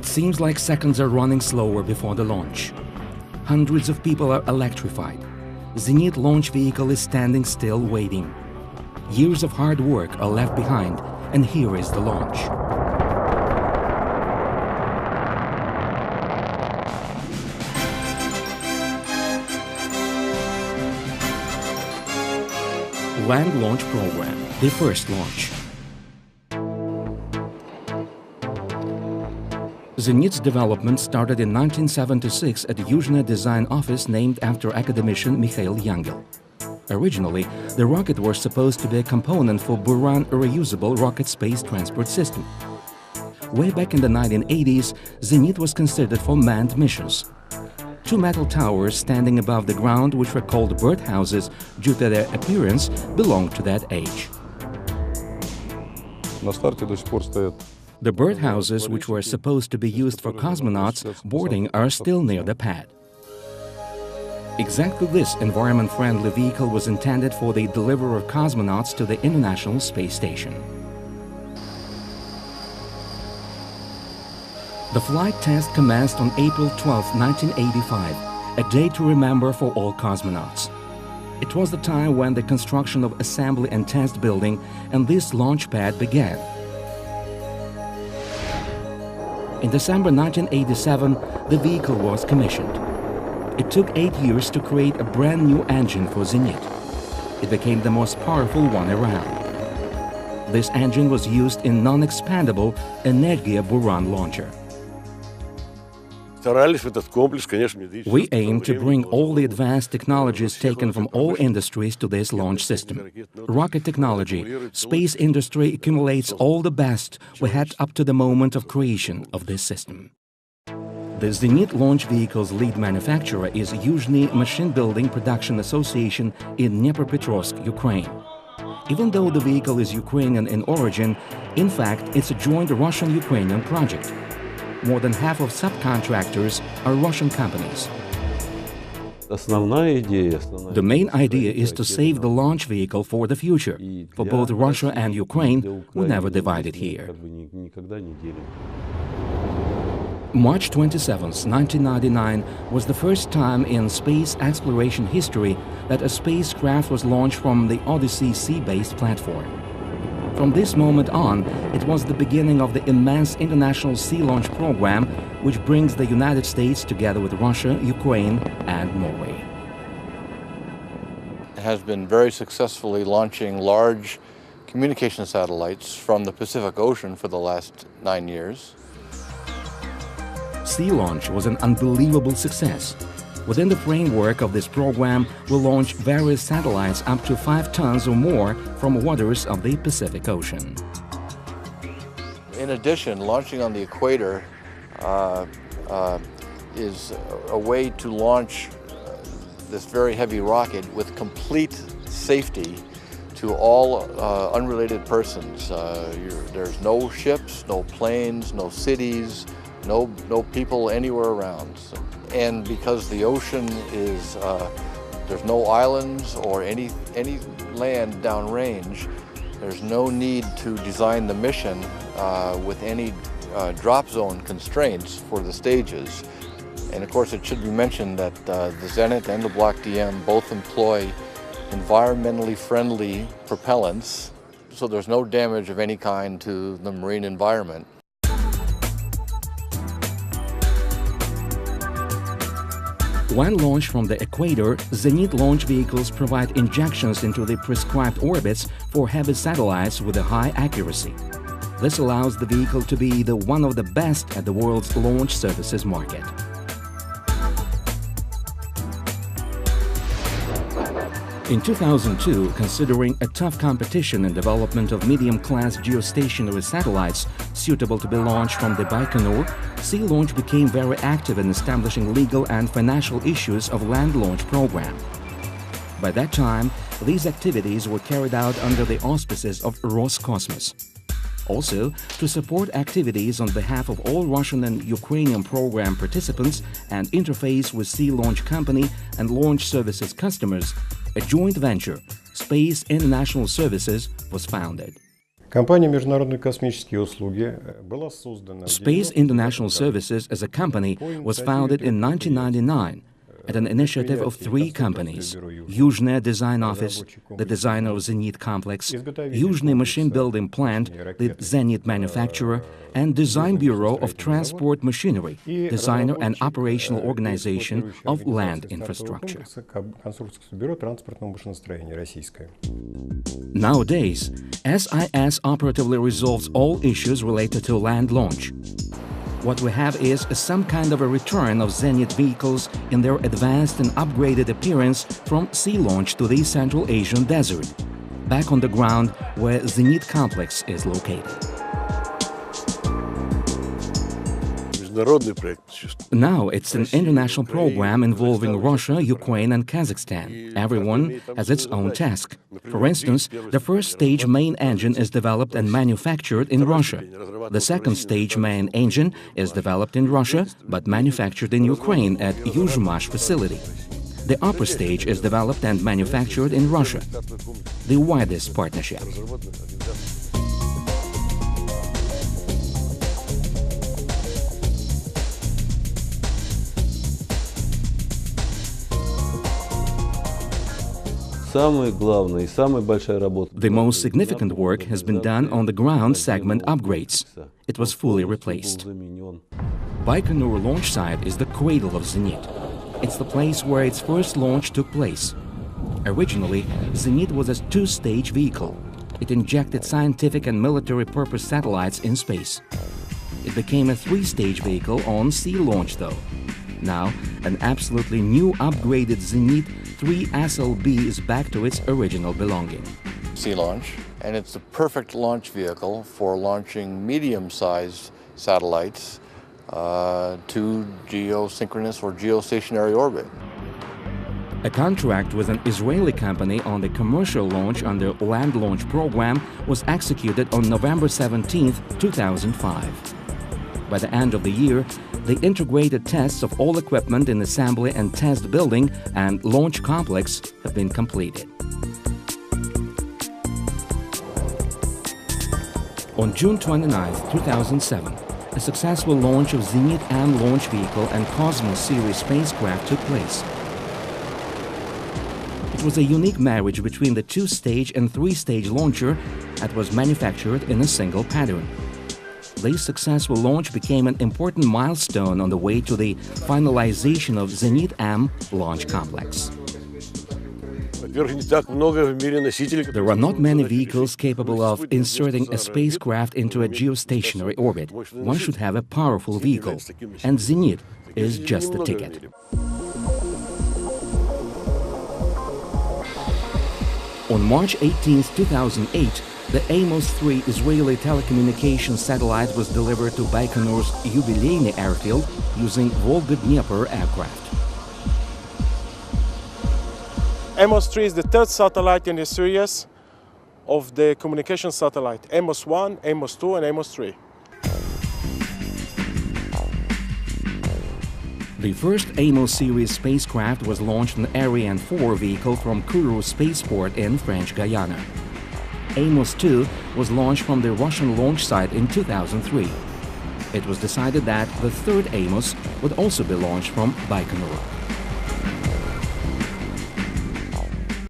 seems like seconds are running slower before the launch. Hundreds of people are electrified. Zenit launch vehicle is standing still waiting. Years of hard work are left behind, and here is the launch. Land Launch Program, the first launch. Zenit's development started in 1976 at the Yuzhny Design Office named after academician Mikhail Yangel. Originally, the rocket was supposed to be a component for Buran reusable rocket space transport system. Way back in the 1980s, Zenit was considered for manned missions. Two metal towers standing above the ground, which were called birdhouses due to their appearance, belonged to that age. The birdhouses, which were supposed to be used for cosmonauts boarding, are still near the pad. Exactly this environment-friendly vehicle was intended for the delivery of cosmonauts to the International Space Station. The flight test commenced on April 12, 1985, a day to remember for all cosmonauts. It was the time when the construction of assembly and test building and this launch pad began. In December 1987, the vehicle was commissioned. It took 8 years to create a brand new engine for Zenit. It became the most powerful one around. This engine was used in non-expandable Energia Buran launcher. We aim to bring all the advanced technologies taken from all industries to this launch system. Rocket technology, space industry accumulates all the best we had up to the moment of creation of this system. The Zenit launch vehicle's lead manufacturer is Yuzhny Machine Building Production Association in Dnipropetrovsk, Ukraine. Even though the vehicle is Ukrainian in origin, in fact, it's a joint Russian-Ukrainian project. More than half of subcontractors are Russian companies. The main idea is to save the launch vehicle for the future, for both Russia and Ukraine, who never divided here. March 27, 1999 was the first time in space exploration history that a spacecraft was launched from the Odyssey sea-based platform. From this moment on, it was the beginning of the immense international sea launch program, which brings the United States together with Russia, Ukraine, and Norway. It has been very successfully launching large communication satellites from the Pacific Ocean for the last 9 years. Sea launch was an unbelievable success. Within the framework of this program, we'll launch various satellites up to 5 tons or more from waters of the Pacific Ocean. In addition, launching on the equator is a way to launch this very heavy rocket with complete safety to all unrelated persons. There's no ships, no planes, no cities, no people anywhere around. And because the ocean is, there's no islands or any land downrange, there's no need to design the mission with any drop zone constraints for the stages. And of course, it should be mentioned that the Zenit and the Block DM both employ environmentally friendly propellants, so there's no damage of any kind to the marine environment. When launched from the equator, Zenit launch vehicles provide injections into the prescribed orbits for heavy satellites with a high accuracy. This allows the vehicle to be one of the best at the world's launch services market. In 2002, considering a tough competition in development of medium-class geostationary satellites suitable to be launched from the Baikonur, Sea Launch became very active in establishing legal and financial issues of land launch program. By that time, these activities were carried out under the auspices of Roscosmos. Also, to support activities on behalf of all Russian and Ukrainian program participants and interface with Sea Launch Company and launch services customers, a joint venture, Space International Services, was founded. Space International Services as a company was founded in 1999 at an initiative of 3 companies: Yuzhny Design Office, the designer of Zenit Complex, Yuzhny Machine Building Plant, the Zenit manufacturer, and Design Bureau of Transport Machinery, designer and operational organization of land infrastructure. Nowadays, SIS operatively resolves all issues related to land launch. What we have is some kind of a return of Zenit vehicles in their advanced and upgraded appearance from sea launch to the Central Asian desert, back on the ground where Zenit Complex is located. Now it's an international program involving Russia, Ukraine and Kazakhstan. Everyone has its own task. For instance, the first stage main engine is developed and manufactured in Russia. The second stage main engine is developed in Russia, but manufactured in Ukraine at Yuzhmash facility. The upper stage is developed and manufactured in Russia. The widest partnership. The most significant work has been done on the ground segment upgrades. It was fully replaced. Baikonur launch site is the cradle of Zenit. It's the place where its first launch took place. Originally, Zenit was a 2-stage vehicle. It injected scientific and military purpose satellites in space. It became a 3-stage vehicle on sea launch though. Now, an absolutely new upgraded Zenit 3 SLB is back to its original belonging. Sea launch, and it's the perfect launch vehicle for launching medium-sized satellites to geosynchronous or geostationary orbit. A contract with an Israeli company on the commercial launch under Land Launch Program was executed on November 17, 2005. By the end of the year, the integrated tests of all equipment in assembly and test building and launch complex have been completed. On June 29, 2007, a successful launch of Zenit M launch vehicle and Cosmos series spacecraft took place. It was a unique marriage between the 2-stage and 3-stage launcher that was manufactured in a single pattern. This successful launch became an important milestone on the way to the finalization of Zenit M launch complex. There are not many vehicles capable of inserting a spacecraft into a geostationary orbit. One should have a powerful vehicle, and Zenit is just the ticket. On March 18, 2008, the Amos-3 Israeli telecommunications satellite was delivered to Baikonur's Yubileyny airfield using Volga-Dnieper aircraft. Amos-3 is the 3rd satellite in the series of the communication satellite. Amos-1, Amos-2 and Amos-3. The first Amos series spacecraft was launched an Ariane 4 vehicle from Kourou spaceport in French Guiana. Amos-2 was launched from the Russian launch site in 2003. It was decided that the 3rd Amos would also be launched from Baikonur.